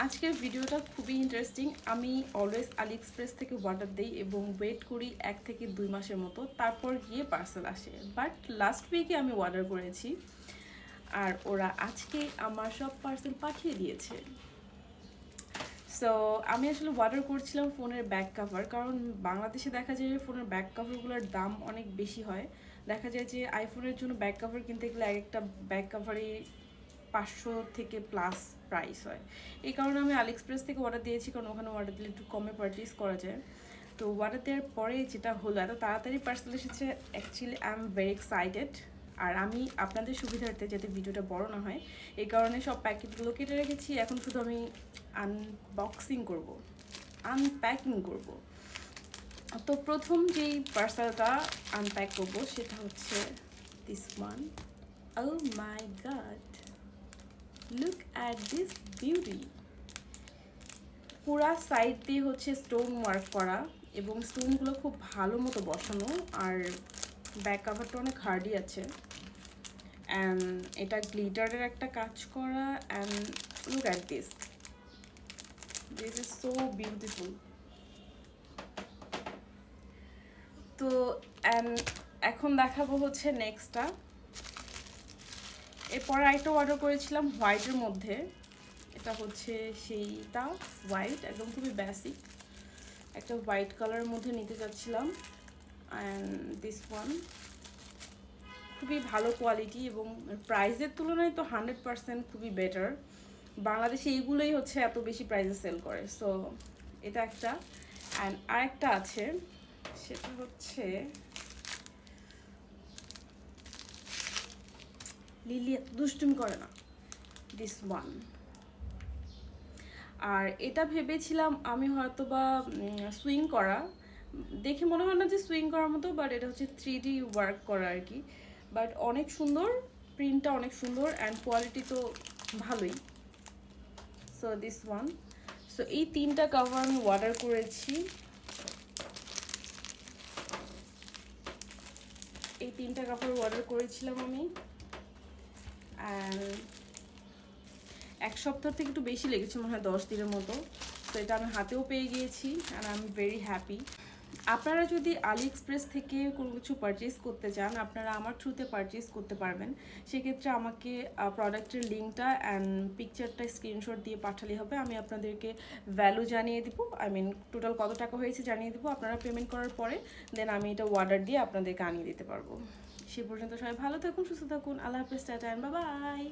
আজকের ভিডিওটা খুবই ইন্টারেস্টিং। আমি অলওয়েজ আলিএক্সপ্রেস থেকে অর্ডার দিই এবং ওয়েট করি 1 থেকে 2 মাসের মতো, তারপর গিয়ে পার্সেল আসে। বাট লাস্ট উইকে আমি অর্ডার করেছি আর ওরা আজকে আমার সব পার্সেল পাঠিয়ে দিয়েছে। সো আমি আসলে অর্ডার করছিলাম ফোনের ব্যাক কাভার, কারণ বাংলাদেশে দেখা যায় যে ফোনের ব্যাক কাভারগুলোর দাম অনেক বেশি হয়। দেখা যায় যে আইফোনের জন্য ব্যাক কাভার কিনতে গেলে এক একটা ব্যাক কাভারই 500 থেকে প্লাস প্রাইস হয়। এই কারণে আমি আলিএক্সপ্রেস থেকে অর্ডার দিয়েছি, কারণ ওখানে অর্ডার দিলে একটু কমে পারচেস করা যায়। তো অর্ডার দেওয়ার পরে যেটা হলো, এত তাড়াতাড়ি পার্সেল এসেছে, actually I am very excited. আর আমি আপনাদের সুবিধার্থে যাতে ভিডিওটা বড় না হয়, এই কারণে সব প্যাকেটগুলো কেটে রেখেছি। এখন শুধু আমি আনবক্সিং করব, আনপ্যাকিং করব। তো প্রথম যেই পার্সেলটা আনপ্যাক করবো সেটা হচ্ছে this one. Oh my god, look at this beauty. পুরা সাইড দিয়ে হচ্ছে স্টোন ওয়ার্ক করা এবং স্টোনগুলো খুব ভালো মতো বসানো, আর ব্যাক কাভারটা অনেক হার্ডি আছে। অ্যান্ড এটা গ্লিটারের একটা কাজ করা। And look at this, this is so beautiful. তো এখন দেখাবো হচ্ছে নেক্সটটা। এরপর আরেকটা অর্ডার করেছিলাম হোয়াইটের মধ্যে। এটা হচ্ছে সেইটা, হোয়াইট, একদম খুবই বেসিক একটা হোয়াইট কালারের মধ্যে নিতে যাচ্ছিলাম। অ্যান্ড দিস ওয়ান খুবই ভালো কোয়ালিটি এবং প্রাইসের তুলনায় তো 100% খুবই বেটার। বাংলাদেশে এইগুলোই হচ্ছে এত বেশি প্রাইসে সেল করে। সো এটা একটা। অ্যান্ড আরেকটা আছে, সেটা হচ্ছে লিলি এত দুষ্টুমি করে না, দিস ওয়ান। আর এটা ভেবেছিলাম আমি হয়তো বা সুইং করা, দেখে মনে হয় না যে সুইং করার মতো, বাট এটা হচ্ছে 3D ওয়ার্ক করা আর কি। বাট অনেক সুন্দর, প্রিন্টটা অনেক সুন্দর অ্যান্ড কোয়ালিটি তো ভালোই। So this one. সো এই তিনটা কভার আমি অর্ডার করেছি। এই তিনটা কাপড় অর্ডার করেছিলাম আমি। অ্যান্ড 1 সপ্তাহ থেকে একটু বেশি লেগেছে, মনে হয় 10 দিনের মতো। তো এটা আমি হাতেও পেয়ে গিয়েছি and I am very happy. আপনারা যদি আলিএক্সপ্রেস থেকে কোনো কিছু পারচেস করতে চান, আপনারা আমার থ্রুতে পারচেস করতে পারবেন। সেক্ষেত্রে আমাকে প্রোডাক্টের লিঙ্কটা অ্যান্ড পিকচারটা স্ক্রিনশট দিয়ে পাঠালে হবে। আমি আপনাদেরকে ভ্যালু জানিয়ে দিব, আই মিন টোটাল কত টাকা হয়েছে জানিয়ে দিব। আপনারা পেমেন্ট করার পরে দেন আমি এটা অর্ডার দিয়ে আপনাদেরকে আনিয়ে দিতে পারবো। সে পর্যন্ত সবাই ভালো থাকুন, সুস্থ থাকুন। আল্লাহ হাফেজ, টাটা, বাই বাই।